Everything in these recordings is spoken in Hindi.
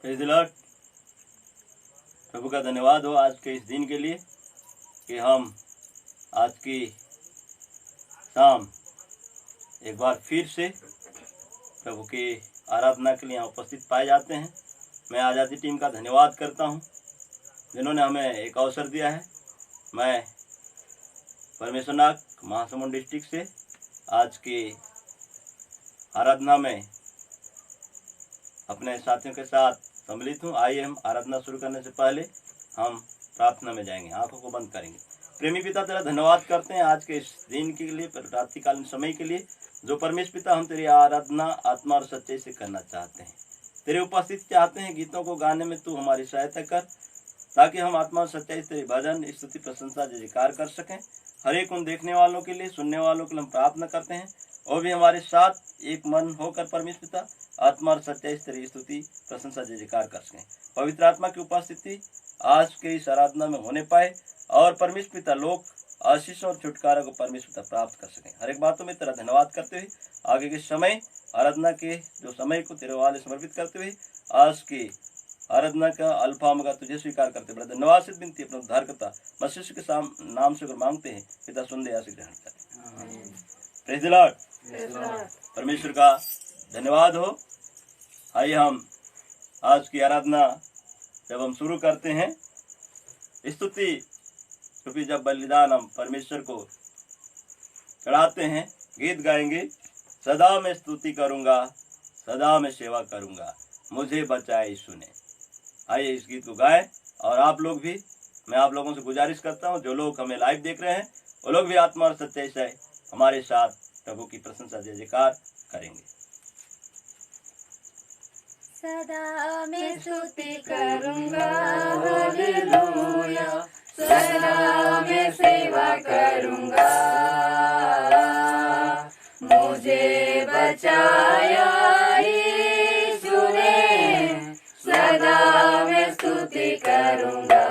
Praise the Lord. प्रभु का धन्यवाद हो आज के इस दिन के लिए कि हम आज की शाम एक बार फिर से प्रभु की आराधना के लिए यहाँ उपस्थित पाए जाते हैं। मैं आज़ादी टीम का धन्यवाद करता हूँ जिन्होंने हमें एक अवसर दिया है। मैं परमेश्वरनाथ महासमुंद डिस्ट्रिक्ट से आज की आराधना में अपने साथियों के साथ सम्मिलित हूँ। आइए हम आराधना शुरू करने से पहले हम प्रार्थना में जाएंगे, आंखों को बंद करेंगे। प्रेमी पिता तेरा धन्यवाद करते हैं आज के इस दिन के लिए, रात्रिकालीन समय के लिए, जो परमेश्वर पिता हम तेरी आराधना आत्मा और सच्चाई से करना चाहते हैं। तेरे उपस्थित चाहते हैं गीतों को गाने में तू हमारी सहायता कर, ताकि हम आत्मा और सच्चाई से तेरी भजन स्तुति प्रशंसा जयकार कर सकें। हर एक उन देखने वालों के लिए, सुनने वालों के लिए हम प्रार्थना करते हैं और भी हमारे साथ एक मन होकर परमेश्वर पिता आत्मा और सच्चाई से तेरी स्तुति प्रशंसा जयकार कर सकें। पवित्र आत्मा की उपस्थिति आज के इस आराधना में होने पाए और परमेश्वर पिता लोग आशीष और छुटकारा को परमेश्वर पिता प्राप्त कर सकें। हर एक बातों में तेरा धन्यवाद करते हुए आगे के समय आराधना के जो समय को तेरे वाले समर्पित करते हुए आज की आराधना का अल्फा ओमेगा तुझे स्वीकार करते बड़ा धन्यवाद से विनती अपना उद्धारकर्ता मसीह के नाम से मांगते हैं, पिता सुन दे आशीष ग्रहण करें। Praise the Lord. परमेश्वर का धन्यवाद हो। आइए हम आज की आराधना जब हम शुरू करते हैं, स्तुति क्योंकि जब बलिदान हम परमेश्वर को चढ़ाते हैं, गीत गाएंगे। सदा मैं स्तुति करूंगा, सदा मैं सेवा करूंगा, मुझे बचाए सुने। आइए इस गीत को गाएं और आप लोग भी, मैं आप लोगों से गुजारिश करता हूं, जो लोग हमें लाइव देख रहे हैं वो लोग भी आत्मा और सच्चाई से हमारे साथ प्रभु की प्रशंसा जय जयकार करेंगे। सदा मैं स्तुति करूंगा, हालेलुया, सदा मैं सेवा करूंगा, मुझे बचाया यीशु ने, सदा मैं स्तुति करूंगा।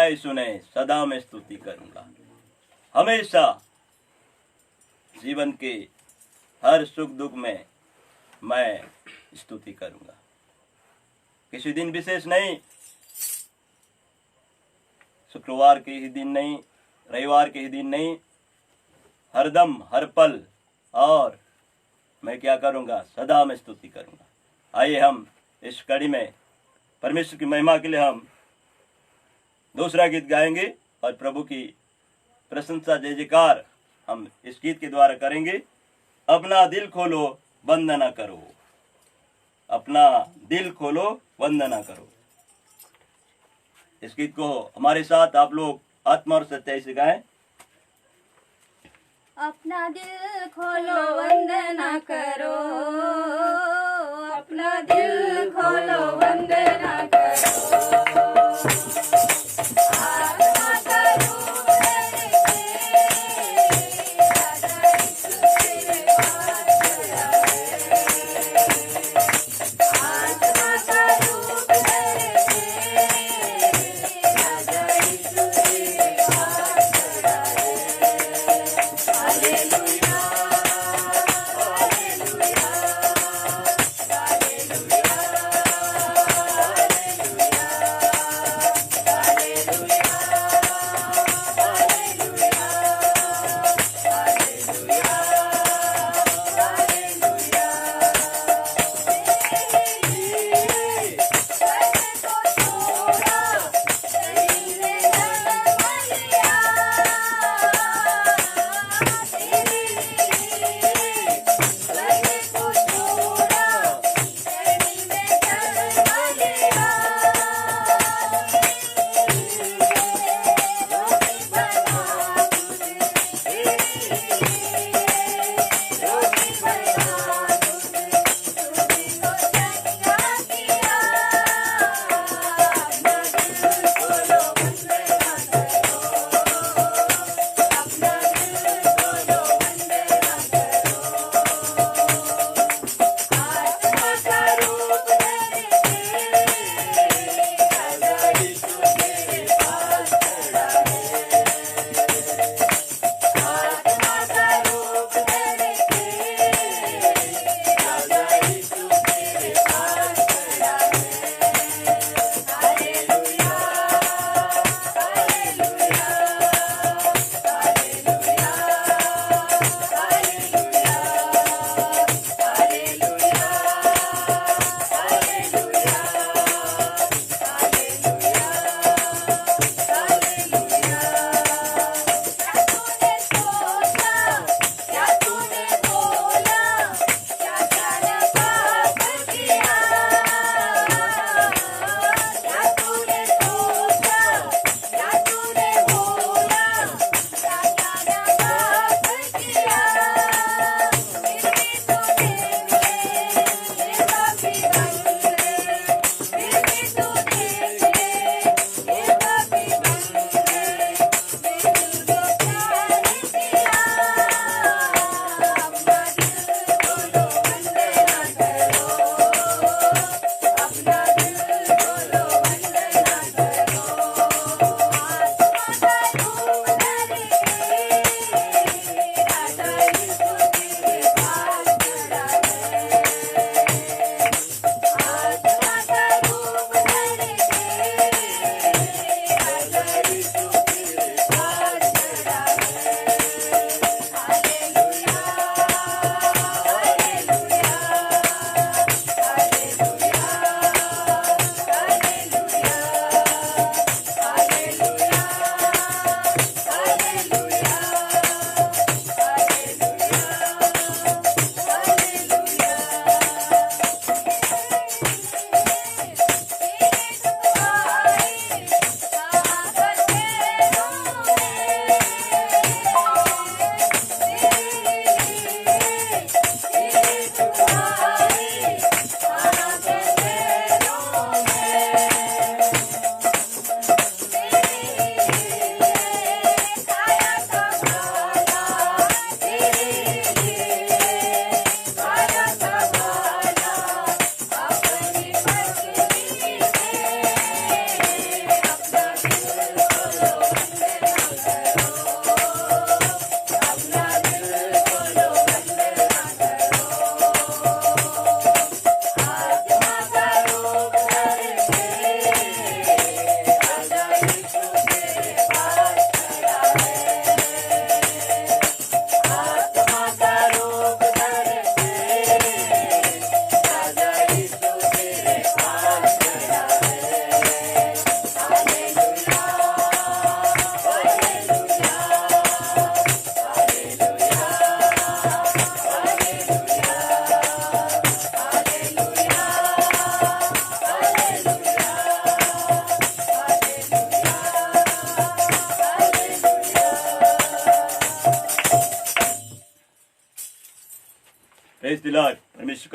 बचाए सुने सदा मैं स्तुति करूंगा। हमेशा जीवन के हर सुख दुख में मैं स्तुति करूंगा। किसी दिन विशेष नहीं, शुक्रवार के ही दिन नहीं, रविवार के ही दिन नहीं, हरदम हर पल। और मैं क्या करूंगा? सदा मैं स्तुति करूंगा। आइए हम इस कड़ी में परमेश्वर की महिमा के लिए हम दूसरा गीत गाएंगे और प्रभु की प्रशंसा जय जयकार हम इस गीत के द्वारा करेंगे। अपना दिल खोलो बंद ना करो, अपना दिल खोलो बंद ना करो। इस गीत को हमारे साथ आप लोग आत्मा और सच्चाई से गाएं। अपना दिल खोलो बंद ना करो, अपना दिल खोलो बंद ना करो। आत्मा का रूप लेके राजा यीशु तेरे पास खड़ा है। आत्मा का रूप लेके राजा यीशु तेरे पास खड़ा है। हालेलुया, हालेलुया,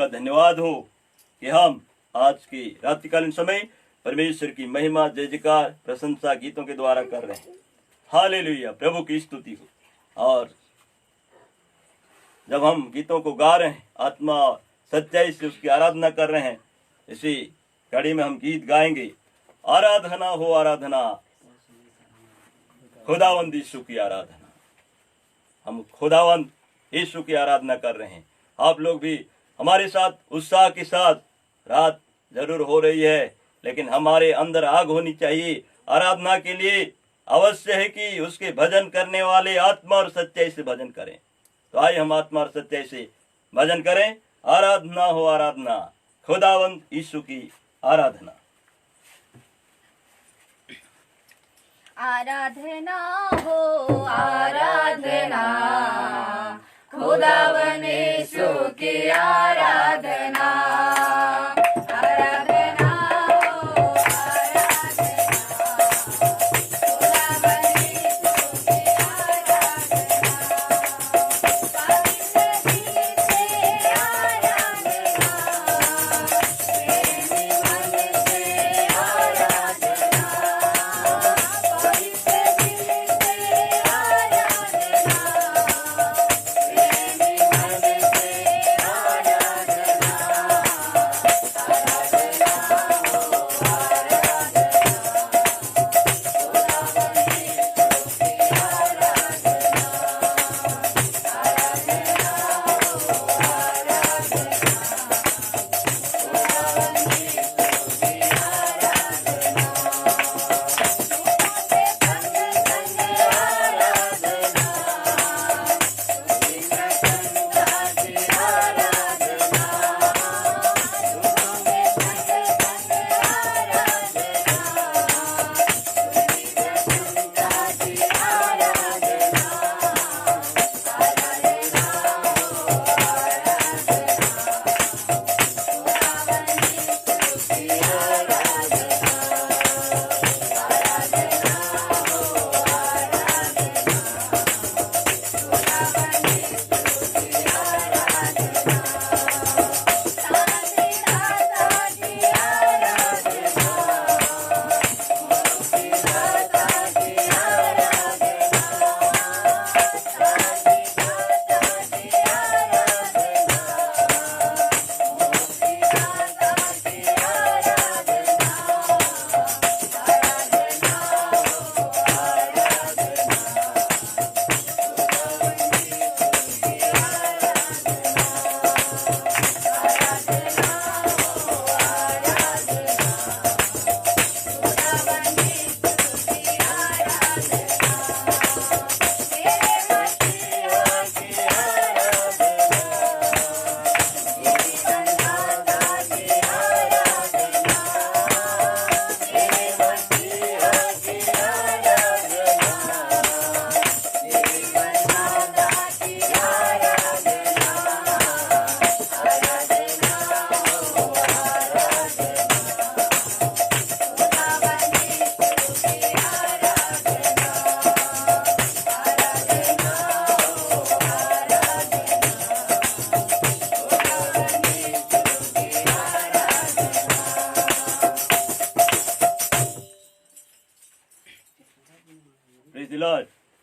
उसका धन्यवाद हो कि हम आज की रात्रिकालीन समय परमेश्वर की महिमा जय जयकार प्रशंसा गीतों के द्वारा कर रहे हैं। हालेलुया, प्रभु की स्तुति हो। और जब हम गीतों को गा रहे हैं, आत्मा और सच्चाई से उसकी आराधना कर रहे हैं, इसी कड़ी में हम गीत गाएंगे, आराधना हो आराधना, खुदावंद यीशु की आराधना। हम खुदावंद यीशु की आराधना कर रहे हैं। आप लोग भी हमारे साथ उत्साह के साथ, रात जरूर हो रही है लेकिन हमारे अंदर आग होनी चाहिए। आराधना के लिए अवश्य है कि उसके भजन करने वाले आत्मा और सच्चाई से भजन करें। तो आइए हम आत्मा और सच्चाई से भजन करें। आराधना हो आराधना, खुदावंद यीशु की आराधना। आराधना हो आराधना, खुदावन यीशु की आराधना। आराधना हो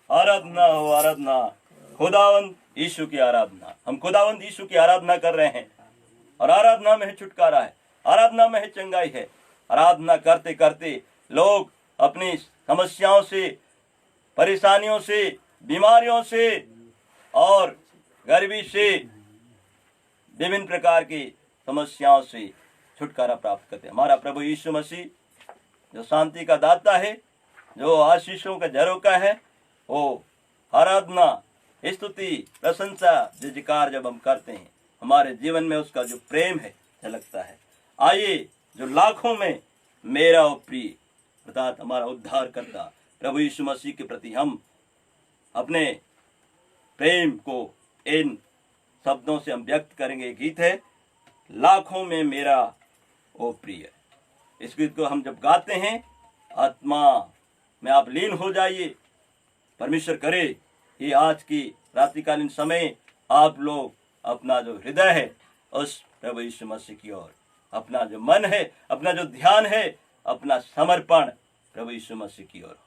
आराधना हो आराधना, खुदावंद यीशु की आराधना। हम खुदावंद यीशु की आराधना कर रहे हैं और आराधना में है छुटकारा है, आराधना में है चंगाई है। आराधना करते करते लोग अपनी समस्याओं से, परेशानियों से, बीमारियों से और गरीबी से, विभिन्न प्रकार की समस्याओं से छुटकारा प्राप्त करते हैं। हमारा प्रभु यीशु मसीह जो शांति का दाता है, जो आशीषों का झरोका है, वो आराधना, स्तुति, प्रशंसा, जयकार जब हम करते हैं, हमारे जीवन में उसका जो प्रेम है झलकता है। आइए जो लाखों में मेरा और प्रिय अर्थात हमारा उद्धार करता प्रभु यीशु मसीह के प्रति हम अपने प्रेम को इन शब्दों से हम व्यक्त करेंगे। गीत है लाखों में मेरा ओ प्रिय। इस गीत को हम जब गाते हैं, आत्मा में आप लीन हो जाइए। परमेश्वर करे कि आज की रात्रिकालीन समय आप लोग अपना जो हृदय है उस प्रभु यीशु मसीह की ओर अपना जो मन है, अपना जो ध्यान है, अपना समर्पण प्रभु यीशु मसीह की ओर,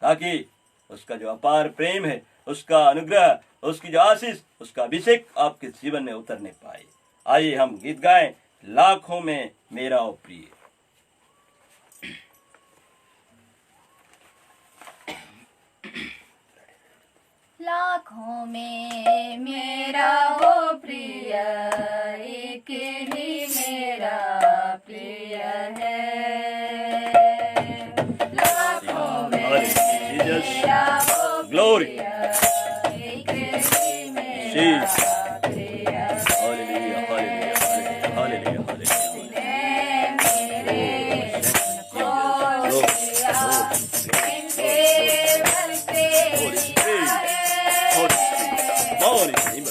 ताकि उसका जो अपार प्रेम है, उसका अनुग्रह, उसकी जो आशीष, उसका अभिषेक आपके जीवन में उतरने पाए। आइए हम गीत गाएं, लाखों में मेरा ओ प्रिय। लाखों में मेरा वो प्रिय, एक ही मेरा प्रिय है। लाखों में मेरा वो ग्लोरी प्रिय, एक ही मेरा प्रिय है। Hallelujah hallelujah hallelujah hallelujah. मेरे को दिया, इनके बल से दिया है। Glory to the name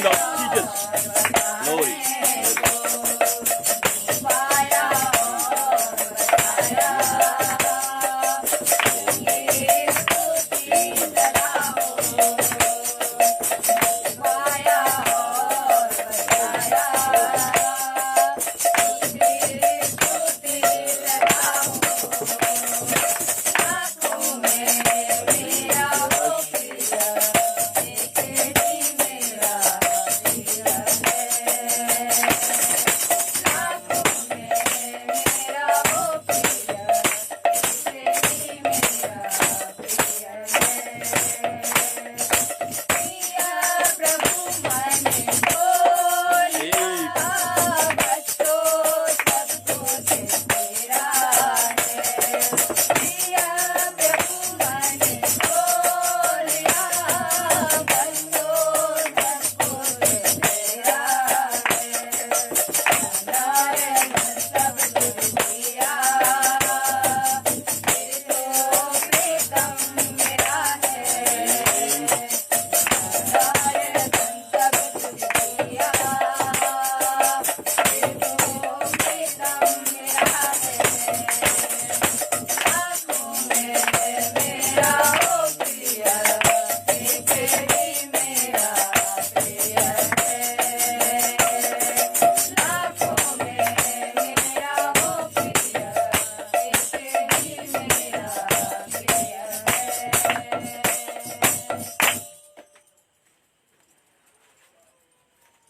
of Jesus. Glory. Hallelujah.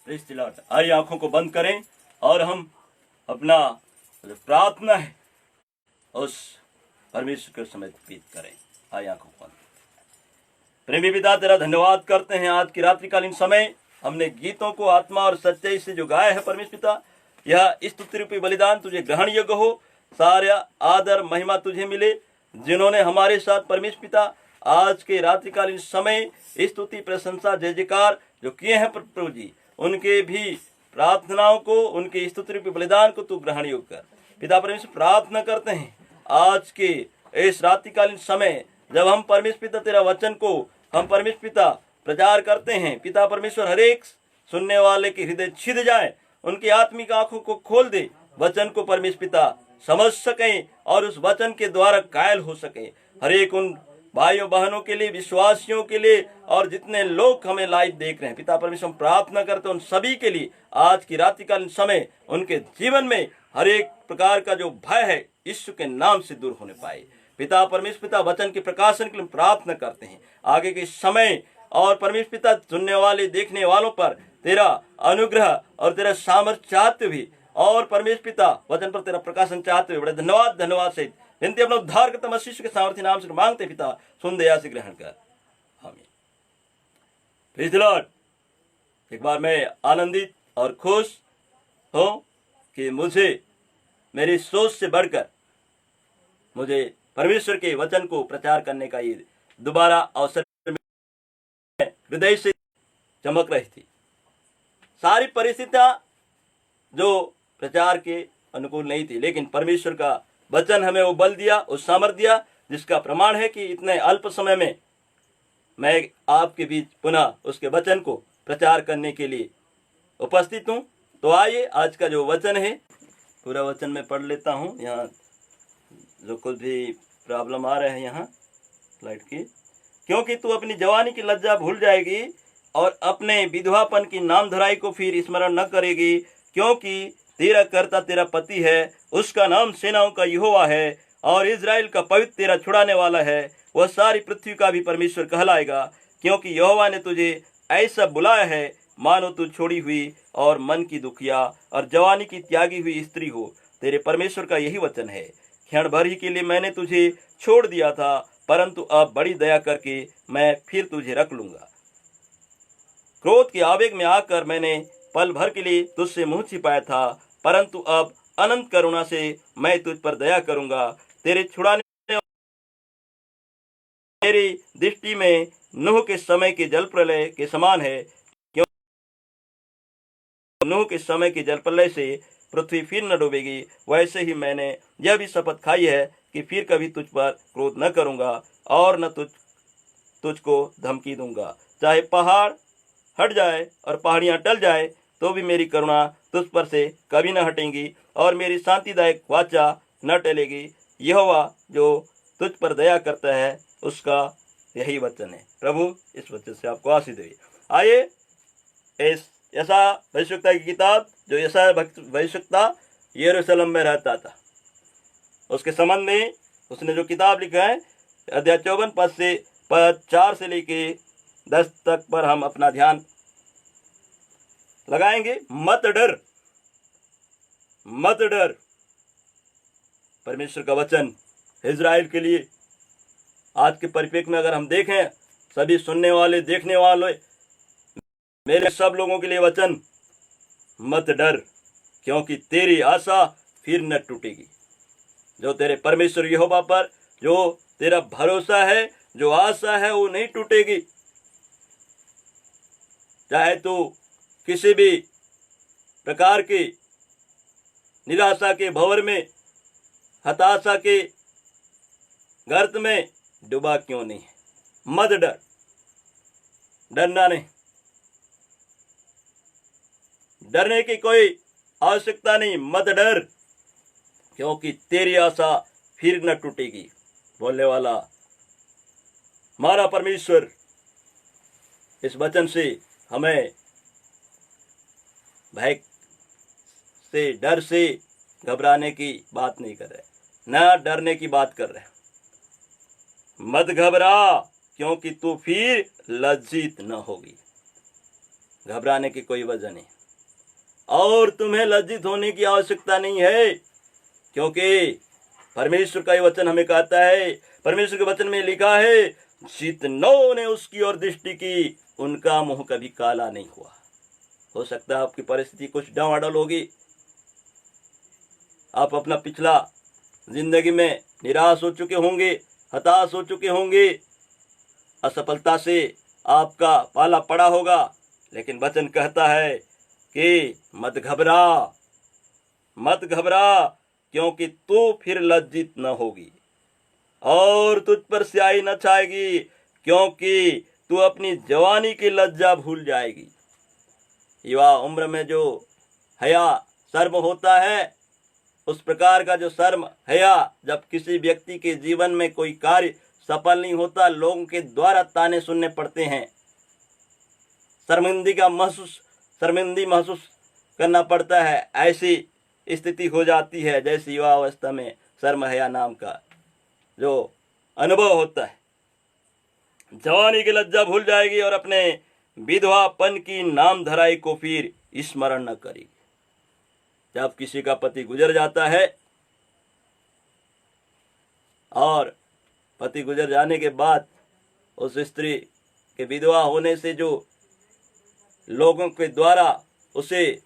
Praise the Lord. आइए आंखों को बंद करें और हम अपना जो प्रार्थना है उस परमेश्वर के समर्पित करें। आइए आंखों को बंद। प्रेमी पिता, तेरा धन्यवाद करते हैं। आज की रात्रिकालीन समय हमने गीतों को आत्मा और सच्चाई से जो गाया है परमेश्वर पिता, यह स्तुति रूपी बलिदान तुझे ग्रहण योग्य हो। सारा आदर महिमा तुझे मिले, जिन्होंने हमारे साथ परमेश्वर पिता आज के रात्रिकालीन समय स्तुति प्रशंसा जय जयकार जो किए हैं प्रभु जी, उनके भी प्रार्थनाओं को, उनके स्तुति रूपी बलिदान को तू ग्रहण योग्य कर। पिता परमेश्वर, प्रार्थना करते हैं आज के इस रात्रिकालीन समय जब हम परमेश्वर पिता तेरा वचन को हम परमेश्वर पिता प्रचार करते हैं, पिता परमेश्वर हर एक सुनने वाले के हृदय छिद जाए, उनकी आत्मिक आंखों को खोल दे, वचन को परमेश्वर पिता समझ सकें और उस वचन के द्वारा कायल हो सकें। हर एक उन भाइयों बहनों के लिए, विश्वासियों के लिए और जितने लोग हमें लाइव देख रहे हैं, पिता परमेश्वर हम प्रार्थना करते हैं उन सभी के लिए आज की रात्रिकालीन समय उनके जीवन में हर एक प्रकार का जो भय है यीशु के नाम से दूर होने पाए। पिता परमेश्वर पिता वचन के प्रकाशन के लिए प्रार्थना करते हैं आगे के समय, और परमेश्वर पिता सुनने वाले देखने वालों पर तेरा अनुग्रह और तेरा सामर्थ्य चाहते हुए और परमेश्वर पिता वचन पर तेरा प्रकाशन चाहते हुए बड़े धन्यवाद से विनती अपना उद्धार करता मसीह के सामर्थ्य नाम से मांगते पिता, सुन दया से ग्रहण कर, आमीन। Praise the Lord. एक बार मैं आनंदित और खुश हूं कि मुझे मेरी सोच से बढ़कर मुझे परमेश्वर के वचन को प्रचार करने का ये दोबारा अवसर हृदय से चमक रही थी। सारी परिस्थितियां जो प्रचार के अनुकूल नहीं थी, लेकिन परमेश्वर का वचन हमें वो बल दिया, उस सामर्थ्य दिया, जिसका प्रमाण है कि इतने अल्प समय में मैं आपके बीच पुनः उसके वचन को प्रचार करने के लिए उपस्थित हूँ। तो आइए आज का जो वचन है पूरा वचन मैं पढ़ लेता हूँ। यहाँ जो कुछ भी प्रॉब्लम आ रहे हैं यहाँ स्लाइड की, क्योंकि तू अपनी जवानी की लज्जा भूल जाएगी और अपने विधवापन की नामधराई को फिर स्मरण न करेगी, क्योंकि तेरा कर्ता तेरा पति है, उसका नाम सेनाओं का यहोवा है और इज़राइल का पवित्र तेरा छुड़ाने वाला है। वह सारी पृथ्वी का भी परमेश्वर कहलाएगा, क्योंकि यहोवा ने तुझे ऐसा बुलाया है मानो तू छोड़ी हुई और मन की दुखिया और जवानी की त्यागी हुई स्त्री हो। तेरे परमेश्वर का यही वचन है। क्षण भर ही के लिए मैंने तुझे छोड़ दिया था, परंतु अब बड़ी दया करके मैं फिर तुझे रख लूंगा। क्रोध के आवेग में आकर मैंने पल भर के लिए तुझसे मुंह छिपाया था, परंतु अब अनंत करुणा से मैं तुझ पर दया करूंगा। तेरे छुड़ाने मेरी दृष्टि में नूह के समय के जल प्रलय के समान है, क्योंकि नूह के समय के जल प्रलय से पृथ्वी फिर न डूबेगी, वैसे ही मैंने यह भी शपथ खाई है कि फिर कभी तुझ पर क्रोध न करूंगा और न तुझको धमकी दूंगा। चाहे पहाड़ हट जाए और पहाड़ियां टल जाए तो भी मेरी करुणा तुझ पर से कभी न हटेंगी और मेरी शांतिदायक वाचा न टलेगी। यहोवा जो तुझ पर दया करता है उसका यही वचन है। प्रभु इस वचन से आपको आशीष दे। आइए इस यशायाह भविष्यवक्ता की किताब, जो यशायाह भविष्यवक्ता यरूशलेम में रहता था, उसके संबंध में उसने जो किताब लिखा है अध्याय 54 पद 4 से लेके 10 तक पर हम अपना ध्यान लगाएंगे। मत डर, मत डर। परमेश्वर का वचन इज़राइल के लिए आज के परिप्रेक्ष्य में अगर हम देखें, सभी सुनने वाले देखने वाले मेरे सब लोगों के लिए वचन, मत डर, क्योंकि तेरी आशा फिर न टूटेगी। जो तेरे परमेश्वर यहोवा पर जो तेरा भरोसा है, जो आशा है, वो नहीं टूटेगी। चाहे तू किसी भी प्रकार की निराशा के भंवर में, हताशा के गर्त में डूबा क्यों नहीं है, मत डर, डरना नहीं, डरने की कोई आवश्यकता नहीं। मत डर, क्योंकि तेरी आशा फिर न टूटेगी। बोलने वाला हमारा परमेश्वर इस वचन से हमें भय से, डर से घबराने की बात नहीं कर रहे, न डरने की बात कर रहे। मत घबरा, क्योंकि तू फिर लज्जित न होगी। घबराने की कोई वजह नहीं और तुम्हें लज्जित होने की आवश्यकता नहीं है, क्योंकि परमेश्वर का ये वचन हमें कहता है, परमेश्वर के वचन में लिखा है, जितनों ने उसकी ओर दृष्टि की उनका मुंह कभी काला नहीं हुआ। हो सकता है आपकी परिस्थिति कुछ डावाडोल होगी, आप अपना पिछला जिंदगी में निराश हो चुके होंगे, हताश हो चुके होंगे, असफलता से आपका पाला पड़ा होगा, लेकिन वचन कहता है कि मत घबरा, मत घबरा, क्योंकि तू फिर लज्जित न होगी और तुझ पर स्याही न छाएगी, क्योंकि तू अपनी जवानी की लज्जा भूल जाएगी। युवा उम्र में जो हया शर्म होता है, उस प्रकार का जो शर्म हया जब किसी व्यक्ति के जीवन में कोई कार्य सफल नहीं होता, लोगों के द्वारा ताने सुनने पड़ते हैं, शर्मिंदी महसूस करना पड़ता है, ऐसी स्थिति हो जाती है जैसी युवा अवस्था में शर्म हया नाम का जो अनुभव होता है। जवानी की लज्जा भूल जाएगी और अपने विधवापन की नाम धराई को फिर स्मरण न करेगी। जब किसी का पति गुजर जाता है और पति गुजर जाने के बाद उस स्त्री के विधवा होने से जो लोगों के द्वारा उसे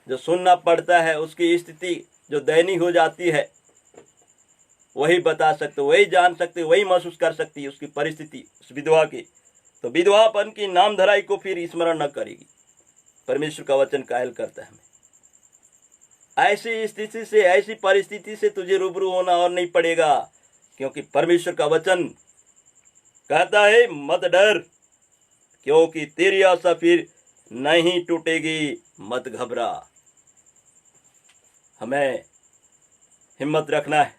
जो सुनना पड़ता है, उसकी स्थिति जो दयनीय हो जाती है, वही बता सकते, वही जान सकते, वही महसूस कर सकती है उसकी परिस्थिति उस विधवा की। तो विधवापन की नाम धराई को फिर स्मरण न करेगी। परमेश्वर का वचन कायल करता है हमें ऐसी स्थिति से, ऐसी परिस्थिति से तुझे रूबरू होना और नहीं पड़ेगा, क्योंकि परमेश्वर का वचन कहता है मत डर, क्योंकि तेरी आशा फिर नहीं टूटेगी, मत घबरा। हमें हिम्मत रखना है,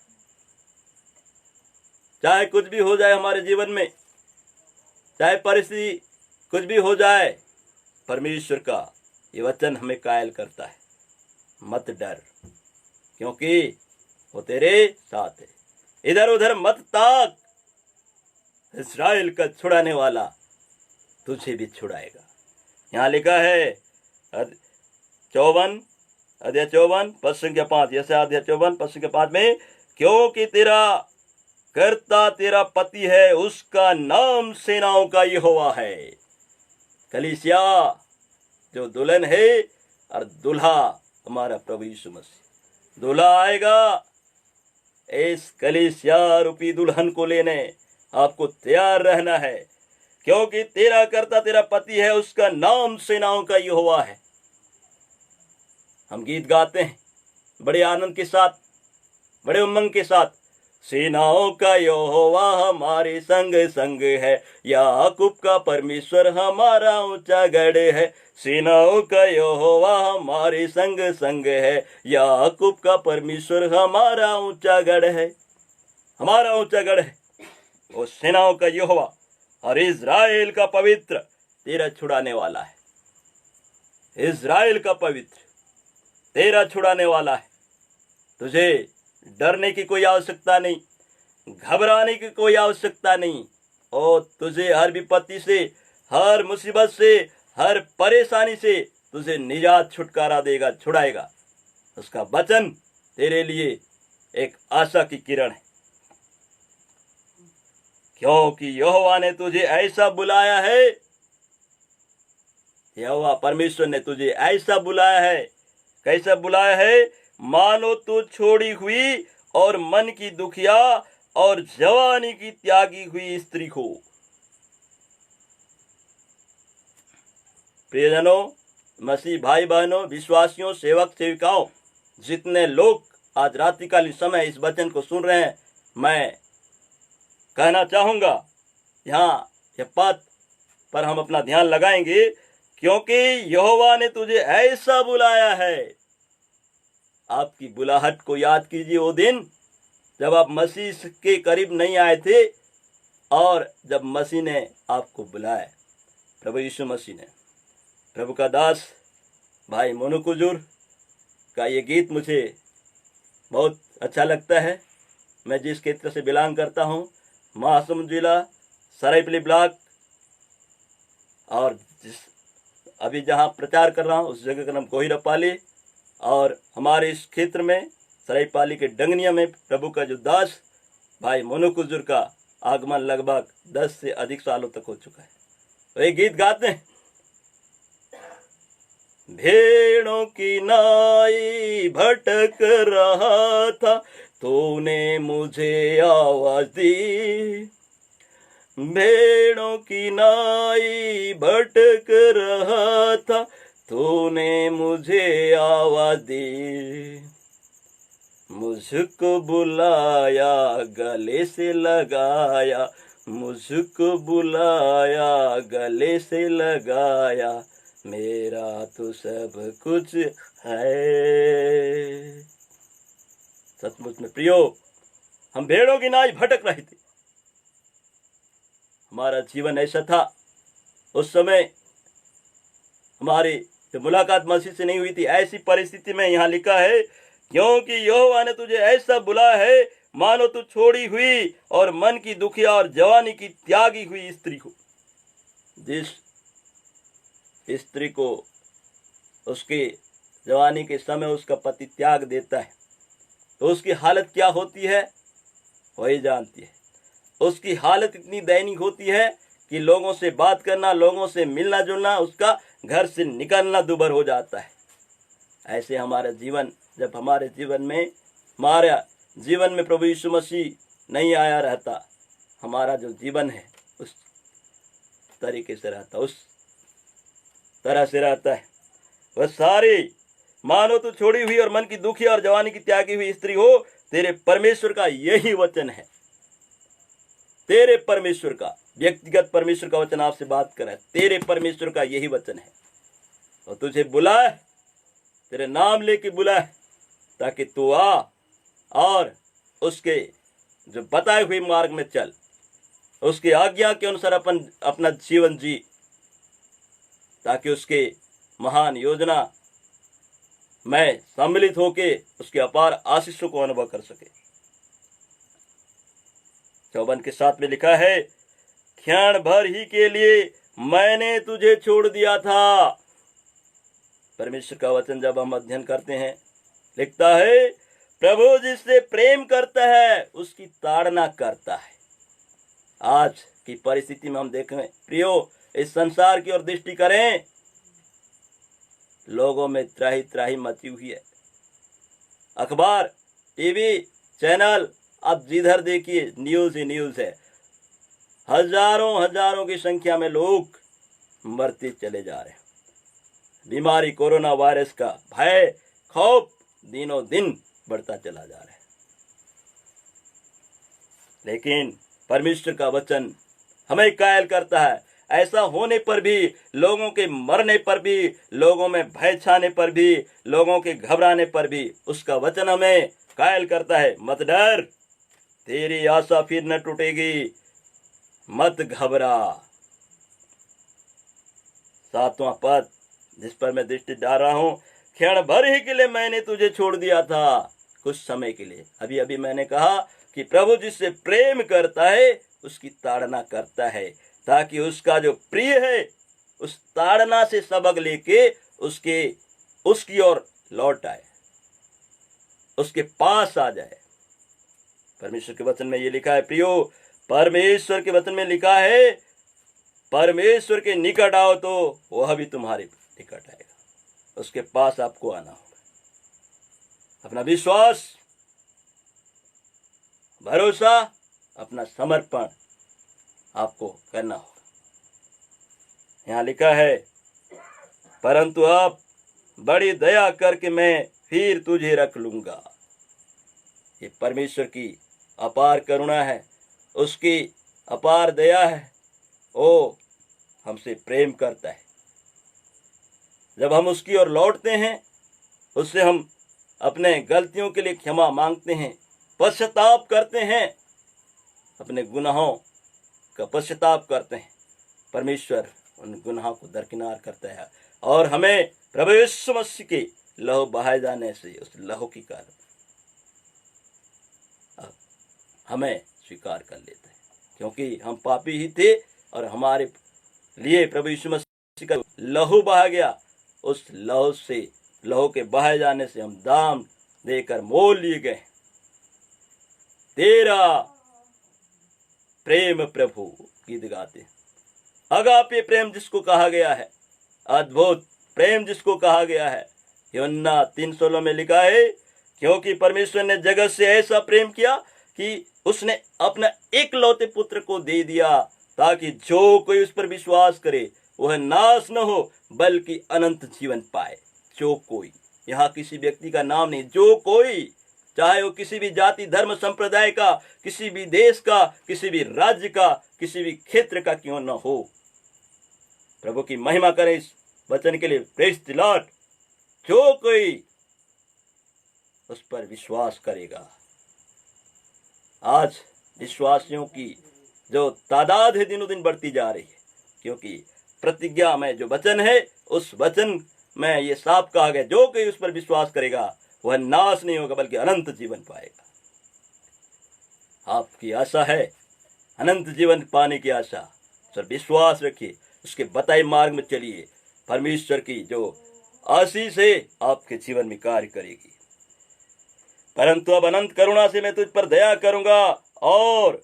चाहे कुछ भी हो जाए हमारे जीवन में, चाहे परिस्थिति कुछ भी हो जाए, परमेश्वर का ये वचन हमें कायल करता है, मत डर, क्योंकि वो तेरे साथ है। इधर उधर मत ताक, इस्राएल का छुड़ाने वाला तुझे भी छुड़ाएगा। यहाँ लिखा है अध्याय 54 पद संख्या 5, यशायाह अध्याय 54 पद संख्या 5 में, क्योंकि तेरा कर्ता तेरा पति है, उसका नाम सेनाओं का यहोवा है। कलीसिया जो दुल्हन है और दूल्हा हमारा प्रभु यीशु मसीह। दूल्हा आएगा, इस कलीसिया रूपी दुल्हन को लेने आपको तैयार रहना है, क्योंकि तेरा कर्ता तेरा पति है, उसका नाम सेनाओं का यहोवा है। हम गीत गाते हैं बड़े आनंद के साथ, बड़े उमंग के साथ, सेनाओं का यहोवा हमारे संग संग है, याकूब का परमेश्वर हमारा ऊंचा गढ़ है। सेनाओं का यहोवा हमारे संग संग है, याकूब का परमेश्वर हमारा ऊंचा गढ़ है। हमारा ऊंचा गढ़ है वो सेनाओं का यहोवा, और इज़राइल का पवित्र तेरा छुड़ाने वाला है। इज़राइल का पवित्र तेरा छुड़ाने वाला है। तुझे डरने की कोई आवश्यकता नहीं, घबराने की कोई आवश्यकता नहीं। और तुझे हर विपत्ति से, हर मुसीबत से, हर परेशानी से तुझे निजात छुटकारा देगा, छुड़ाएगा। उसका वचन तेरे लिए एक आशा की किरण है, क्योंकि यहोवा ने तुझे ऐसा बुलाया है, यहोवा परमेश्वर ने तुझे ऐसा बुलाया है। कैसा बुलाया है? मानो तू छोड़ी हुई और मन की दुखिया और जवानी की त्यागी हुई स्त्री हो। प्रियजनों, मसीह भाई बहनों, विश्वासियों, सेवक सेविकाओं, जितने लोग आज रात्रिकालीन समय इस वचन को सुन रहे हैं, मैं कहना चाहूंगा, यहाँ यह पद पर हम अपना ध्यान लगाएंगे, क्योंकि यहोवा ने तुझे ऐसा बुलाया है। आपकी बुलाहट को याद कीजिए, वो दिन जब आप मसीह के करीब नहीं आए थे और जब मसीह ने आपको बुलाया, प्रभु यीशु मसीह ने। प्रभु का दास भाई मोनू कुजूर का ये गीत मुझे बहुत अच्छा लगता है। मैं जिस क्षेत्र से बिलोंग करता हूँ, महासमुंद जिला, सरायपल्ली ब्लॉक, और अभी जहाँ प्रचार कर रहा हूँ उस जगह का नाम कोहिरापाली, और हमारे इस क्षेत्र में सरायपाली के डंगनिया में प्रभु का जो दास भाई मोनू कुजूर का आगमन लगभग 10 से अधिक सालों तक हो चुका है। तो एक गीत गाते हैं, भेड़ों की नाई भटक रहा था, तूने मुझे आवाज दी, भेड़ों की नाई भटक रहा था, तूने मुझे आवाज दी, मुझको बुलाया, गले से लगाया, मुझको बुलाया, गले से लगाया, मेरा तो सब कुछ है। सचमुच में प्रियो, हम भेड़ों की नाई भटक रहे थे। हमारा जीवन ऐसा था, उस समय हमारी जो मुलाकात मसीह से नहीं हुई थी, ऐसी परिस्थिति में यहाँ लिखा है, क्योंकि यहोवा ने तुझे ऐसा बुलाया है मानो तू छोड़ी हुई और मन की दुखिया और जवानी की त्यागी हुई स्त्री हो। जिस स्त्री को उसके जवानी के समय उसका पति त्याग देता है तो उसकी हालत क्या होती है वही जानती है। उसकी हालत इतनी दयनीय होती है कि लोगों से बात करना, लोगों से मिलना जुलना, उसका घर से निकलना दुभर हो जाता है। ऐसे हमारा जीवन, जब हमारे जीवन में प्रभु यीशु मसीह नहीं आया रहता, हमारा जो जीवन है उस तरीके से रहता, उस तरह से रहता है। वह सारी मानो तो छोड़ी हुई और मन की दुखी और जवानी की त्यागी हुई स्त्री हो। तेरे परमेश्वर का यही वचन है। तेरे परमेश्वर का, व्यक्तिगत परमेश्वर का वचन आपसे बात कर रहा है। तेरे परमेश्वर का यही वचन है और तुझे बुलाए, तेरे नाम लेके बुलाए ताकि तू आ और उसके जो बताए हुए मार्ग में चल, उसकी आज्ञा के अनुसार अपना जीवन जी, ताकि उसके महान योजना में सम्मिलित होके उसके अपार आशीषों को अनुभव कर सके। 54 के 7 में लिखा है, क्षण भर ही के लिए मैंने तुझे छोड़ दिया था। परमेश्वर का वचन जब हम अध्ययन करते हैं, लिखता है, प्रभु जिससे प्रेम करता है उसकी ताड़ना करता है। आज की परिस्थिति में हम देखें प्रियो, इस संसार की ओर दृष्टि करें, लोगों में त्राही त्राही मची हुई है। अखबार, टीवी चैनल, अब जिधर देखिए न्यूज ही न्यूज है। हजारों की संख्या में लोग मरते चले जा रहे हैं। बीमारी कोरोना वायरस का भय, खौफ दिनों दिन बढ़ता चला जा रहा है। लेकिन परमेश्वर का वचन हमें कायल करता है। ऐसा होने पर भी, लोगों के मरने पर भी, लोगों में भय छाने पर भी, लोगों के घबराने पर भी उसका वचन हमें कायल करता है। मत डर, तेरी आशा फिर न टूटेगी, मत घबरा। 7वां पद जिस पर मैं दृष्टि डाल रहा हूं, क्षण भर ही के लिए मैंने तुझे छोड़ दिया था, कुछ समय के लिए। अभी मैंने कहा कि प्रभु जिससे प्रेम करता है उसकी ताड़ना करता है, ताकि उसका जो प्रिय है उस ताड़ना से सबक लेके उसकी ओर लौट आए, उसके पास आ जाए। परमेश्वर के वचन में ये लिखा है प्रियो, परमेश्वर के वचन में लिखा है, परमेश्वर के निकट आओ तो वह भी तुम्हारे निकट आएगा। उसके पास आपको आना होगा। अपना विश्वास, भरोसा, अपना समर्पण आपको करना होगा। यहाँ लिखा है, परंतु अब बड़ी दया करके मैं फिर तुझे रख लूंगा। ये परमेश्वर की अपार करुणा है, उसकी अपार दया है। वो हमसे प्रेम करता है। जब हम उसकी ओर लौटते हैं, उससे हम अपने गलतियों के लिए क्षमा मांगते हैं, पश्चाताप करते हैं, अपने गुनाहों का पश्चाताप करते हैं, परमेश्वर उन गुनाहों को दरकिनार करता है और हमें प्रभु यीशु मसीह के लहू बहाए जाने से, उस लहू की कारण हमें स्वीकार कर लेता है। क्योंकि हम पापी ही थे और हमारे लिए प्रभु यीशु मसीह का लहू बहा गया। उस लहू के बहाए जाने से हम दाम देकर मोल लिए गए। तेरा प्रेम प्रभु गीत गाते, अगापे प्रेम जिसको कहा गया है, अद्भुत प्रेम जिसको कहा गया है। यूहन्ना 3:16 में लिखा है, क्योंकि परमेश्वर ने जगत से ऐसा प्रेम किया कि उसने अपना एकलौते पुत्र को दे दिया, ताकि जो कोई उस पर विश्वास करे वह नाश न हो बल्कि अनंत जीवन पाए। जो कोई, यहाँ किसी व्यक्ति का नाम नहीं, जो कोई, चाहे वो किसी भी जाति धर्म संप्रदाय का, किसी भी देश का, किसी भी राज्य का, किसी भी क्षेत्र का क्यों न हो। प्रभु की महिमा करें इस वचन के लिए। Praise the Lord. जो कोई उस पर विश्वास करेगा। आज विश्वासियों की जो तादाद है दिनों दिन बढ़ती जा रही है, क्योंकि प्रतिज्ञा में जो वचन है उस वचन में ये साफ कहा गया, जो कोई उस पर विश्वास करेगा वह नाश नहीं होगा बल्कि अनंत जीवन पाएगा। आपकी आशा है अनंत जीवन पाने की आशा, सर विश्वास रखिए, उसके बताए मार्ग में चलिए। परमेश्वर की जो आशीष है आपके जीवन में कार्य करेगी। परंतु अब अनंत करुणा से मैं तुझ पर दया करूंगा और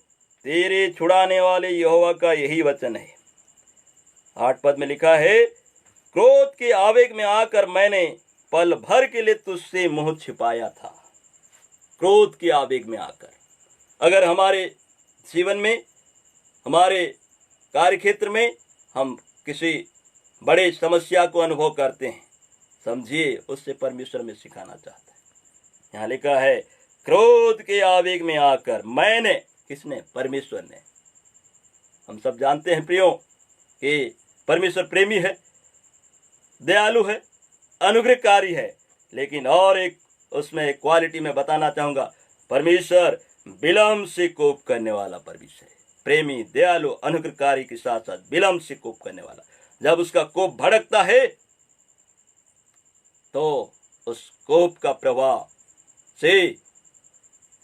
तेरे छुड़ाने वाले यहोवा का यही वचन है। 8 पद में लिखा है, क्रोध के आवेग में आकर मैंने पल भर के लिए तुझसे मुंह छिपाया था। क्रोध के आवेग में आकर, अगर हमारे जीवन में, हमारे कार्य क्षेत्र में हम किसी बड़े समस्या को अनुभव करते हैं, समझिए उससे परमेश्वर में सिखाना चाहता है। यहाँ लिखा है, क्रोध के आवेग में आकर मैंने, किसने? परमेश्वर ने। हम सब जानते हैं प्रियो कि परमेश्वर प्रेमी है, दयालु है, अनुग्रहकारी है, लेकिन और एक उसमें एक क्वालिटी में बताना चाहूंगा, परमेश्वर विलंब से कोप करने वाला परमेश्वर है। प्रेमी, दयालु, अनुग्रहकारी के साथ साथ विलंब से कोप करने वाला। जब उसका कोप भड़कता है तो उस कोप का प्रभाव से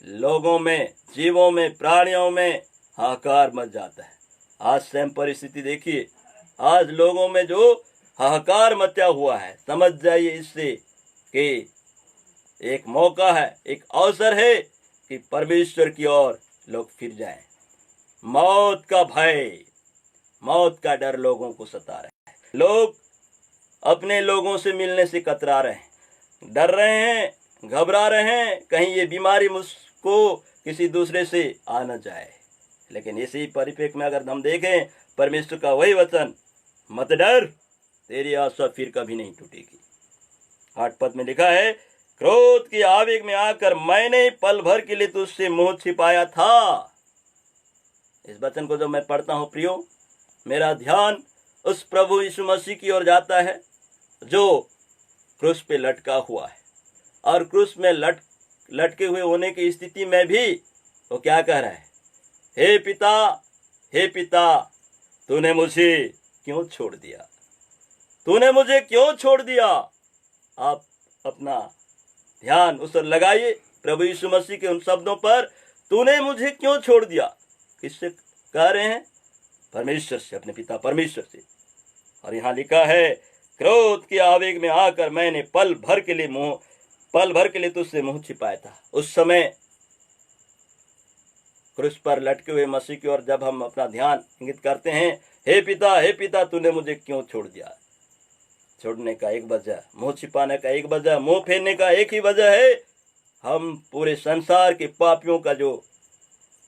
लोगों में, जीवों में, प्राणियों में हाहाकार मच जाता है। आज सेम परिस्थिति देखिए, आज लोगों में जो हाहाकार मचा हुआ है, समझ जाइए इससे कि एक मौका है, एक अवसर है कि परमेश्वर की ओर लोग फिर जाएं। मौत का भय, मौत का डर लोगों को सता रहा है। लोग अपने लोगों से मिलने से कतरा रहे हैं, डर रहे हैं, घबरा रहे हैं, कहीं ये बीमारी मुझको किसी दूसरे से आ न जाए। लेकिन इसी परिप्रेक्ष्य में अगर हम देखें परमेश्वर का वही वचन, मत डर, तेरी आशा फिर कभी नहीं टूटेगी। 8 पद में लिखा है, क्रोध के आवेग में आकर मैंने पल भर के लिए तुझसे मुंह छिपाया था। इस वचन को जब मैं पढ़ता हूं प्रियो, मेरा ध्यान उस प्रभु यीशु मसीह की ओर जाता है जो क्रूस पे लटका हुआ है, और क्रूस में लटके हुए होने की स्थिति में भी वो क्या कह रहा है? हे पिता, हे पिता, तूने मुझे क्यों छोड़ दिया? तूने मुझे क्यों छोड़ दिया? आप अपना ध्यान उस पर लगाइए, प्रभु यीशु मसीह के उन शब्दों पर, तूने मुझे क्यों छोड़ दिया। किससे कह रहे हैं? परमेश्वर से, अपने पिता परमेश्वर से। और यहाँ लिखा है, क्रोध के आवेग में आकर मैंने पल भर के लिए तुझसे मुंह छिपाया था। उस समय क्रूस पर लटके हुए मसीह की ओर जब हम अपना ध्यान इंगित करते हैं, हे पिता, तूने मुझे क्यों छोड़ दिया। छोड़ने का एक वजह, मुंह छिपाने का एक वजह, मुंह फेरने का एक ही वजह है, हम पूरे संसार के पापियों का जो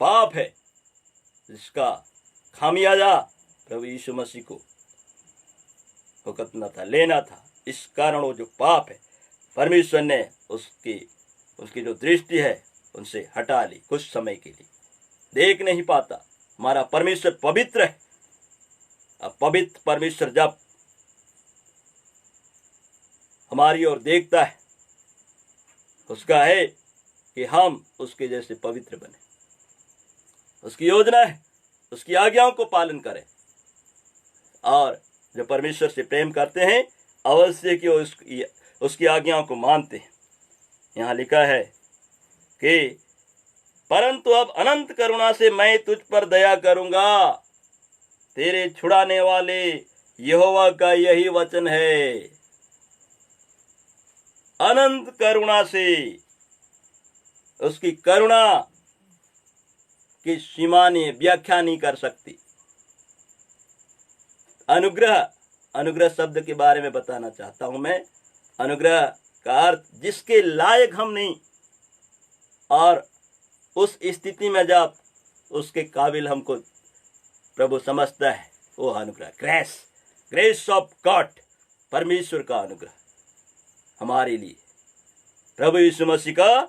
पाप है, जिसका खामियाजा प्रभु यीशु मसीह को भुगतना था, लेना था। इस कारण वो जो पाप है, परमेश्वर ने उसकी जो दृष्टि है उनसे हटा ली कुछ समय के लिए। देख नहीं पाता, हमारा परमेश्वर पवित्र है। अब पवित्र परमेश्वर जब हमारी ओर देखता है, उसका है कि हम उसके जैसे पवित्र बने। उसकी योजना है उसकी आज्ञाओं को पालन करें, और जो परमेश्वर से प्रेम करते हैं अवश्य कि उसकी आज्ञाओं को मानते हैं। यहाँ लिखा है कि परंतु अब अनंत करुणा से मैं तुझ पर दया करूंगा, तेरे छुड़ाने वाले यहोवा का यही वचन है। अनंत करुणा से, उसकी करुणा की सीमा ने व्याख्या नहीं कर सकती। अनुग्रह शब्द के बारे में बताना चाहता हूं मैं। अनुग्रह का अर्थ जिसके लायक हम नहीं, और उस स्थिति में जब उसके काबिल हमको प्रभु समझता है वो अनुग्रह, ग्रेस ऑफ गॉड, परमेश्वर का अनुग्रह हमारे लिए। प्रभु यीशु मसीह का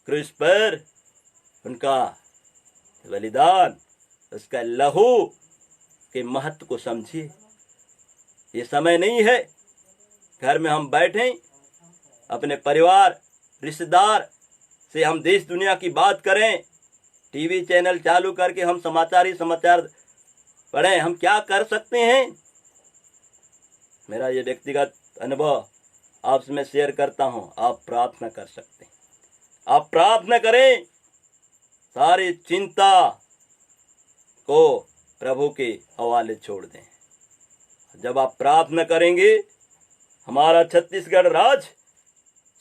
क्रूस पर उनका बलिदान, उसका लहू के महत्व को समझिए। ये समय नहीं है घर में हम बैठें, अपने परिवार रिश्तेदार से हम देश दुनिया की बात करें, टीवी चैनल चालू करके हम समाचार पढ़ें। हम क्या कर सकते हैं? मेरा ये व्यक्तिगत अनुभव आपसे मैं शेयर करता हूं। आप प्रार्थना कर सकते हैं, आप प्रार्थना करें, सारी चिंता को प्रभु के हवाले छोड़ दें। जब आप प्रार्थना करेंगे, हमारा छत्तीसगढ़ राज्य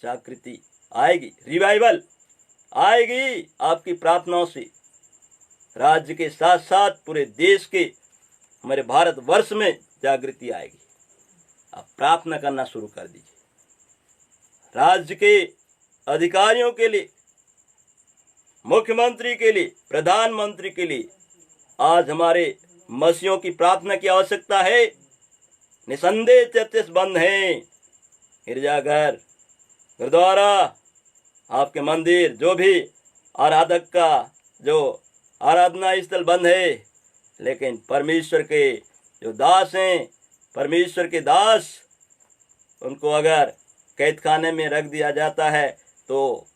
जागृति आएगी, रिवाइवल आएगी आपकी प्रार्थनाओं से। राज्य के साथ साथ पूरे देश के, हमारे भारतवर्ष में जागृति आएगी। आप प्रार्थना करना शुरू कर दीजिए। राज्य के अधिकारियों के लिए, मुख्यमंत्री के लिए, प्रधानमंत्री के लिए आज हमारे मसीहों की प्रार्थना की आवश्यकता है। निसंदेह चर्चेस बंद हैं, गिरजाघर, गुरुद्वारा, आपके मंदिर, जो भी आराधक का जो आराधना स्थल बंद है, लेकिन परमेश्वर के जो दास हैं, परमेश्वर के दास, उनको अगर कैद खाने में रख दिया जाता है तो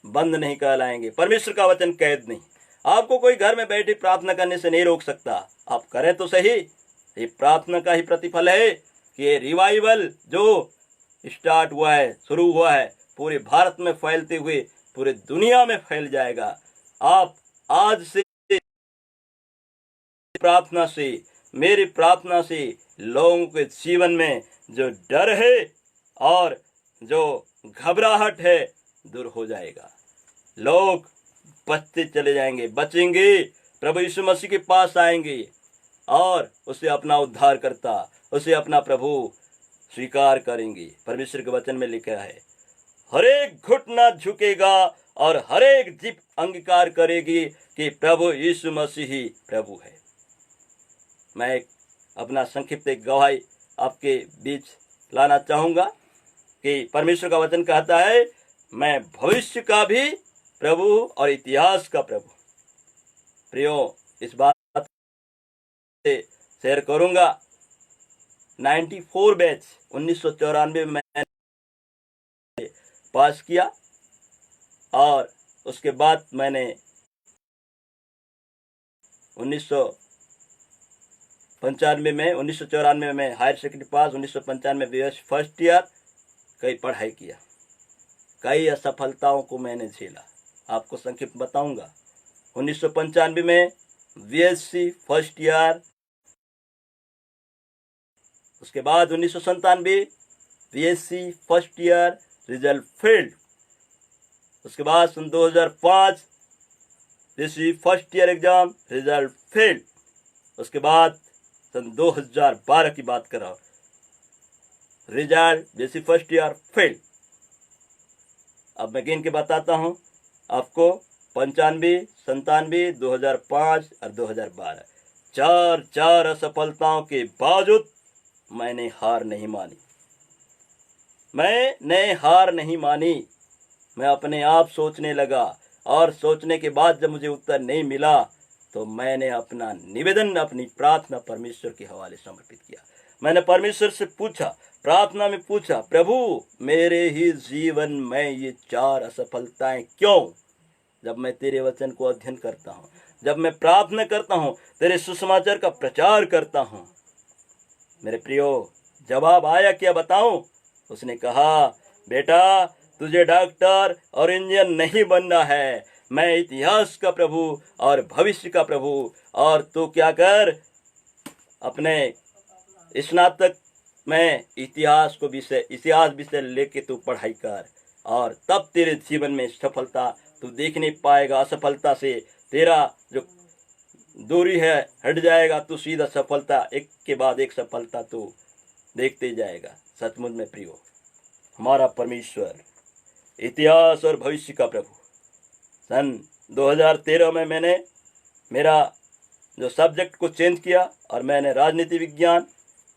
बंद नहीं कहलाएंगे। परमेश्वर का वचन कैद नहीं। आपको कोई घर में बैठे प्रार्थना करने से नहीं रोक सकता। आप करें तो सही। ये प्रार्थना का ही प्रतिफल है कि ये रिवाइवल जो स्टार्ट हुआ है, शुरू हुआ है, पूरे भारत में फैलते हुए पूरे दुनिया में फैल जाएगा। आप आज से प्रार्थना से, मेरी प्रार्थना से लोगों के जीवन में जो डर है और जो घबराहट है दूर हो जाएगा। लोग बचते चले जाएंगे, बचेंगे, प्रभु यीशु मसीह के पास आएंगे और उसे अपना उद्धार करता, उसे अपना प्रभु स्वीकार करेंगे। परमेश्वर के वचन में लिखा है, हर एक घुटना झुकेगा और हर एक जीभ अंगीकार करेगी कि प्रभु यीशु मसीह ही प्रभु है। मैं अपना संक्षिप्त एक गवाही आपके बीच लाना चाहूँगा कि परमेश्वर का वचन कहता है, मैं भविष्य का भी प्रभु और इतिहास का प्रभु। प्रियो, इस बात से शेयर करूँगा। 94 बैच 1994 में मैंने पास किया और उसके बाद मैंने 1994 में higher secondary pass, 1995 BS first year कई पढ़ाई किया। कई असफलताओं को मैंने झेला। आपको संक्षिप्त बताऊंगा। 1995 में BSc फर्स्ट ईयर, उसके बाद 1997 BSc first year result failed. उसके बाद सन 2005 BSc first year exam result failed. उसके बाद सन 2012 की बात कर रहा हूँ, result BSc first year failed. अब मैं गिन के बताता हूँ आपको। 95, 97, 2005 और 2012, चार असफलताओं के बावजूद मैंने हार नहीं मानी। मैं अपने आप सोचने लगा और सोचने के बाद जब मुझे उत्तर नहीं मिला तो मैंने अपना निवेदन, अपनी प्रार्थना परमेश्वर के हवाले समर्पित किया। मैंने परमेश्वर से पूछा, प्रार्थना में पूछा, प्रभु मेरे ही जीवन में ये 4 असफलताएं क्यों? जब मैं तेरे वचन को अध्ययन करता हूँ, जब मैं प्रार्थना करता हूँ, तेरे सुसमाचार का प्रचार करता हूँ। मेरे प्रियो, जवाब आया क्या बताऊं? उसने कहा, बेटा तुझे डॉक्टर और इंजीनियर नहीं बनना है, मैं इतिहास का प्रभु और भविष्य का प्रभु। और तू क्या कर, अपने स्नातक में इतिहास विषय लेके तू पढ़ाई कर और तब तेरे जीवन में सफलता तू देख नहीं पाएगा। असफलता से तेरा जो दूरी है हट जाएगा, तू सीधा सफलता, एक के बाद एक सफलता तू देखते जाएगा। सचमुच में प्रियो, हमारा परमेश्वर इतिहास और भविष्य का प्रभु। सन 2013 में मैंने मेरा जो सब्जेक्ट को चेंज किया और मैंने राजनीति विज्ञान,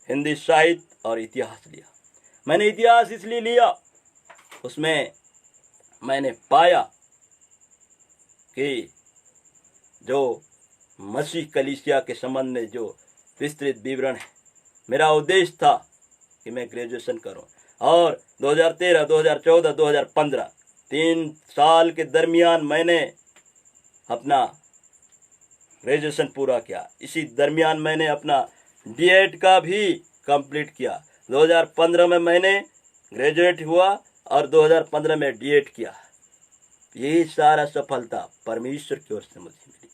हिंदी साहित्य और इतिहास लिया। मैंने इतिहास इसलिए लिया, उसमें मैंने पाया कि जो मसीह कलीसिया के संबंध में जो विस्तृत विवरण है, मेरा उद्देश्य था कि मैं ग्रेजुएशन करूं। और 2013, 2014, 2015 3 साल के दरमियान मैंने अपना ग्रेजुएशन पूरा किया। इसी दरमियान मैंने अपना बीएड का भी कंप्लीट किया। 2015 में मैंने ग्रेजुएट हुआ और 2015 में डीएड किया। यही सारा सफलता परमेश्वर की ओर से मुझे मिली।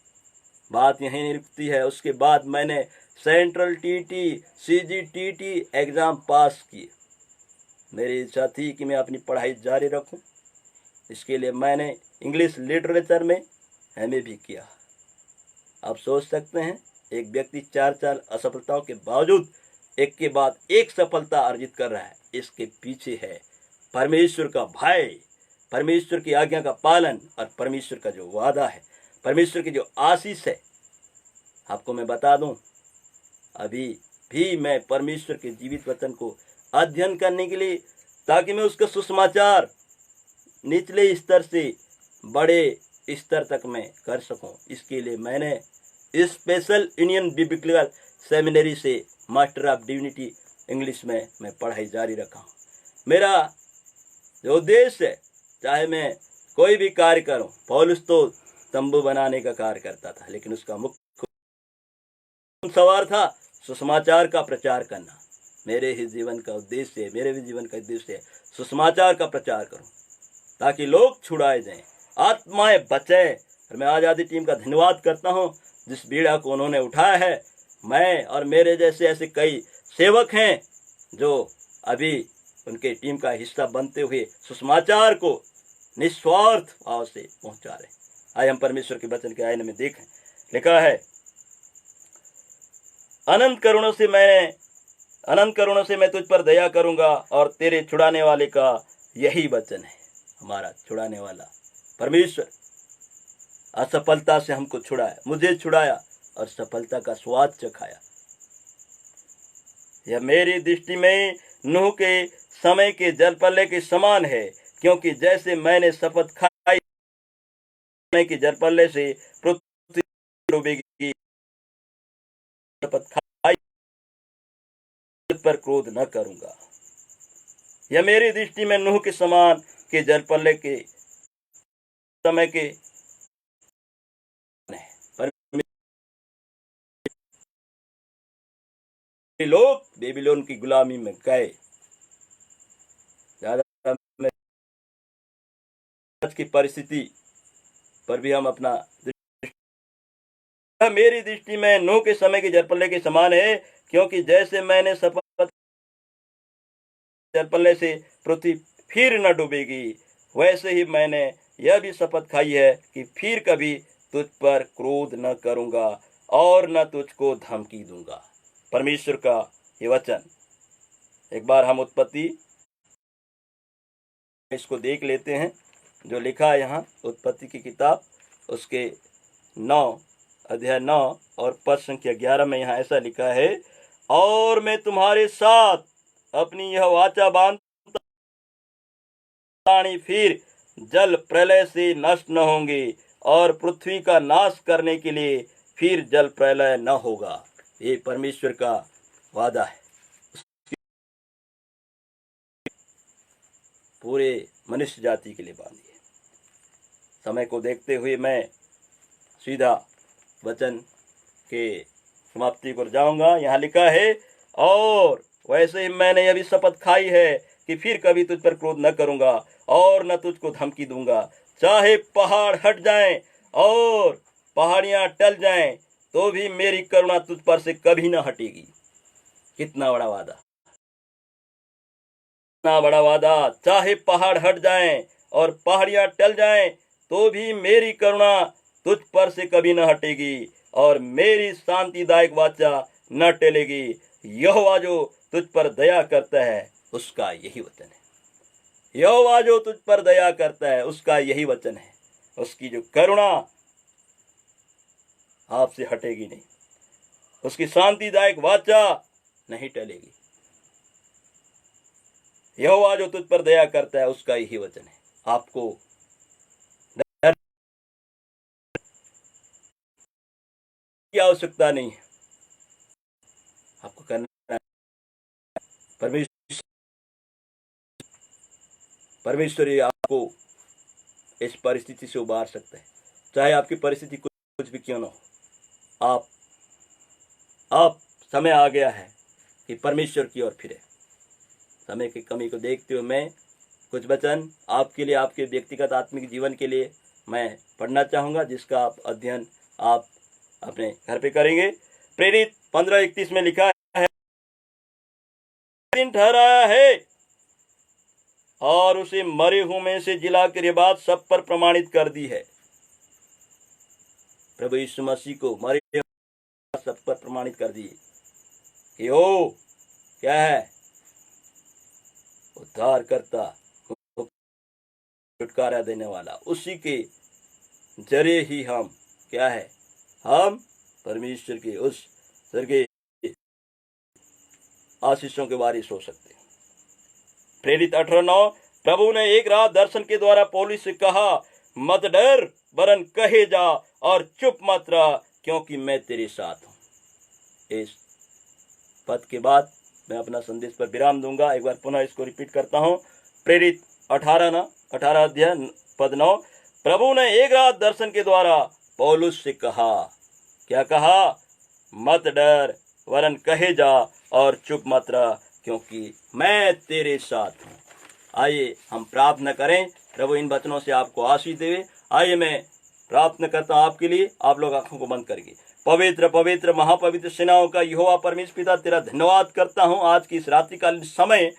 बात यहीं नहीं रुकती है। उसके बाद मैंने सेंट्रल टीटी, सीजीटीटी एग्ज़ाम पास किए। मेरी इच्छा थी कि मैं अपनी पढ़ाई जारी रखूं। इसके लिए मैंने इंग्लिश लिटरेचर में एमए भी किया। आप सोच सकते हैं, एक व्यक्ति 4 असफलताओं के बावजूद एक के बाद एक सफलता अर्जित कर रहा है। इसके पीछे है परमेश्वर का भय, परमेश्वर की आज्ञा का पालन और परमेश्वर का जो वादा है, परमेश्वर की जो आशीष है। आपको मैं बता दूं, अभी भी मैं परमेश्वर के जीवित वचन को अध्ययन करने के लिए, ताकि मैं उसका सुसमाचार निचले स्तर से बड़े स्तर तक मैं कर सकूं, इसके लिए मैंने स्पेशल इंडियन बिब्लिकल सेमिनरी से मास्टर ऑफ डिविनिटी इंग्लिश में मैं पढ़ाई जारी रखा हूं। मेरा जो उद्देश्य है, चाहे मैं कोई भी कार्य करूं, पौलुस तो तंबू बनाने का कार्य करता था, लेकिन उसका मुख्य सवार था सुसमाचार का प्रचार करना। मेरे ही जीवन का उद्देश्य है, मेरे भी जीवन का उद्देश्य है सुसमाचार का प्रचार करूं, ताकि लोग छुड़ाए जाएं, आत्माएं बचें। और मैं आज़ादी टीम का धन्यवाद करता हूं, जिस बीड़ा को उन्होंने उठाया है। मैं और मेरे जैसे ऐसे कई सेवक हैं जो अभी उनके टीम का हिस्सा बनते हुए सुसमाचार को निस्वार्थ भाव से पहुंचा रहे हैं। आइए हम परमेश्वर के वचन के आईने में देखें। लिखा है, अनंत करुणों से मैं तुझ पर दया करूंगा, और तेरे छुड़ाने वाले का यही वचन है। हमारा छुड़ाने वाला परमेश्वर असफलता से हमको छुड़ाया, मुझे छुड़ाया और सफलता का स्वाद चखाया। यह मेरी दृष्टि में नूह के समय के जलप्रलय के समान है, क्योंकि जैसे मैंने शपथ खाई कि जलप्रलय से पृथ्वी डूबेगी, शपथ खाई पर क्रोध न करूंगा। यह मेरी दृष्टि में नूह के समान के जलप्रलय के समय के लोग बेबीलोन की गुलामी में गए। आज की परिस्थिति पर भी हम अपना, मेरी दृष्टि में नूह के समय के जलप्रलय के समान है, क्योंकि जैसे मैंने शपथ जलप्रलय से पृथ्वी फिर न डूबेगी, वैसे ही मैंने यह भी शपथ खाई है कि फिर कभी तुझ पर क्रोध न करूंगा और न तुझको धमकी दूंगा। परमेश्वर का ये वचन। एक बार हम उत्पत्ति इसको देख लेते हैं, जो लिखा है यहाँ उत्पत्ति की किताब उसके 9 अध्याय 9 और पद संख्या 11 में यहाँ ऐसा लिखा है, और मैं तुम्हारे साथ अपनी यह वाचा बांधता, फिर जल प्रलय से नष्ट न होंगे और पृथ्वी का नाश करने के लिए फिर जल प्रलय न होगा। ये परमेश्वर का वादा है पूरे मनुष्य जाति के लिए बांधी है। समय को देखते हुए मैं सीधा वचन के समाप्ति पर जाऊंगा। यहाँ लिखा है, और वैसे ही मैंने यह भी शपथ खाई है कि फिर कभी तुझ पर क्रोध न करूंगा और न तुझको धमकी दूंगा। चाहे पहाड़ हट जाएं और पहाड़ियां टल जाएं, तो भी मेरी करुणा तुझ पर से कभी न हटेगी। कितना बड़ा वादा, कितना बड़ा वादा। चाहे पहाड़ हट जाएं और पहाड़ियां टल जाएं, तो भी मेरी करुणा तुझ पर से कभी न हटेगी और मेरी शांतिदायक वाचा न टलेगी। यहोवा जो तुझ पर दया करता है उसका यही वचन है। यहोवा जो तुझ पर दया करता है उसका यही वचन है। उसकी जो करुणा आपसे हटेगी नहीं। उसकी शांतिदायक वाचा नहीं टलेगी। यहोवा जो तुझ पर दया करता है उसका यही वचन है। आपको डर की आवश्यकता नहीं है। आपको करना है, परमेश्वर ही आपको इस परिस्थिति से उबार सकता है, चाहे आपकी परिस्थिति कुछ भी क्यों ना हो। आप समय आ गया है कि परमेश्वर की ओर फिरे। समय की कमी को देखते हुए मैं कुछ वचन आपके लिए, आपके व्यक्तिगत आत्मिक जीवन के लिए मैं पढ़ना चाहूंगा, जिसका आप अध्ययन आप अपने घर पे करेंगे। प्रेरित 15:31 में लिखा है, दिन ठहराया है और उसे मरे हुए में से जिला के ये बात सब पर प्रमाणित कर दी है। प्रभु यीशु मसीह को मरे हुए सब पर प्रमाणित कर दिए कि वो क्या है, उद्धार करता, छुटकारा देने वाला। उसी के जरिए ही हम क्या है, हम परमेश्वर के उस स्वर्गीय आशीषों के वारिस हो सकते हैं। प्रेरित 18:9, प्रभु ने एक रात दर्शन के द्वारा पौलुस से कहा, मत डर, वरन कहे जा और चुप मत रह, क्योंकि मैं तेरे साथ हूं। इस पद के बाद मैं अपना संदेश पर विराम दूंगा। एक बार पुनः इसको रिपीट करता हूं। प्रेरित 18 अध्याय पद 9, प्रभु ने एक रात दर्शन के द्वारा पौलुस से कहा, क्या कहा, मत डर, वरन कहे जा और चुप मत रह, क्योंकि मैं तेरे साथ हूं। आइए हम प्रार्थना करें, प्रभु इन वचनों से आपको आशीष देवे। आइए मैं प्रार्थना करता हूं आपके लिए। आप लोग आंखों को बंद करेंगे। पवित्र पवित्र महापवित्र सेनाओं का यहोवा परमेश्वर पिता, तेरा धन्यवाद करता हूं आज की इस रात्रिकालीन समय।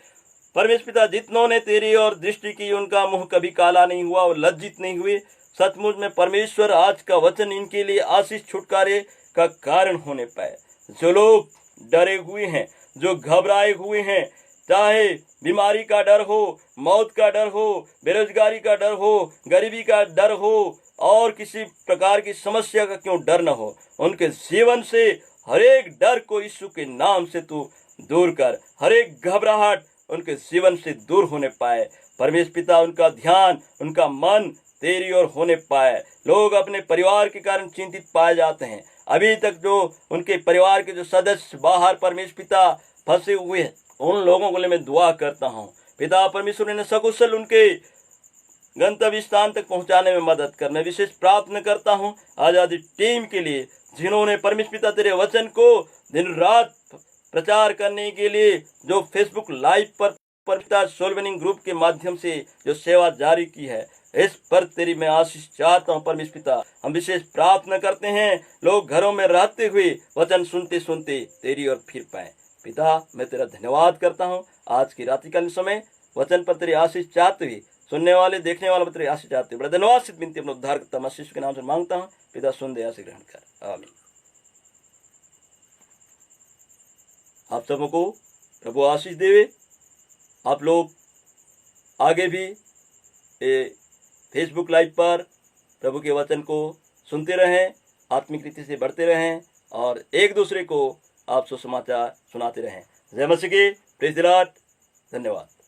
परमेश्वर पिता, जितनों ने तेरी और दृष्टि की, उनका मुंह कभी काला नहीं हुआ और लज्जित नहीं हुए। सचमुच में परमेश्वर, आज का वचन इनके लिए आशीष, छुटकारे का कारण होने पाए। जो लोग डरे हुए हैं, जो घबराए हुए हैं, चाहे बीमारी का डर हो, मौत का डर हो, बेरोजगारी का डर हो, गरीबी का डर हो, और किसी प्रकार की समस्या का क्यों डर न हो, उनके जीवन से हर एक डर को यीशु के नाम से तू दूर कर। हर एक घबराहट उनके जीवन से दूर होने पाए। परमेश्वर पिता, उनका ध्यान, उनका मन तेरी ओर होने पाए। लोग अपने परिवार के कारण चिंतित पाए जाते हैं। अभी तक जो उनके परिवार के जो सदस्य बाहर परमेश्वर पिता फंसे हुए हैं, उन लोगों को लिए मैं दुआ करता हूँ। पिता परमेश्वर ने सकुशल उनके गंतव्य स्थान तक पहुंचाने में मदद कर। मैं विशेष प्रार्थना करता हूं आजादी टीम के लिए, जिन्होंने परमेश्वर पिता तेरे वचन को दिन रात प्रचार करने के लिए जो फेसबुक लाइव पर पिता सोल विनिंग ग्रुप के माध्यम से जो सेवा जारी की है, इस पर तेरी मैं आशीष चाहता हूं। परमेश्वर पिता, हम विशेष प्रार्थना करते हैं, लोग घरों में रहते हुए वचन सुनते सुनते तेरी ओर फिर पाए। पिता, मैं तेरा धन्यवाद करता हूं आज की रात्रिकालीन समय वचन पर तेरी आशीष चाहते हुए, सुनने वाले देखने वाले पर तेरी आशीष चाहते हुए, बड़ा धन्यवाद सिद्ध विनती अपने उद्धारकर्ता मसीह के नाम से मांगता हूं। पिता, सुन दया से ग्रहण कर, आमीन। आप सबको प्रभु आशीष देवे। आप लोग आगे भी फेसबुक लाइव पर प्रभु के वचन को सुनते रहें, आत्मिक रीति से बढ़ते रहें और एक दूसरे को आप सुसमाचार सुनाते रहें। जय मसीह की, प्रेज़ द लॉर्ड। धन्यवाद।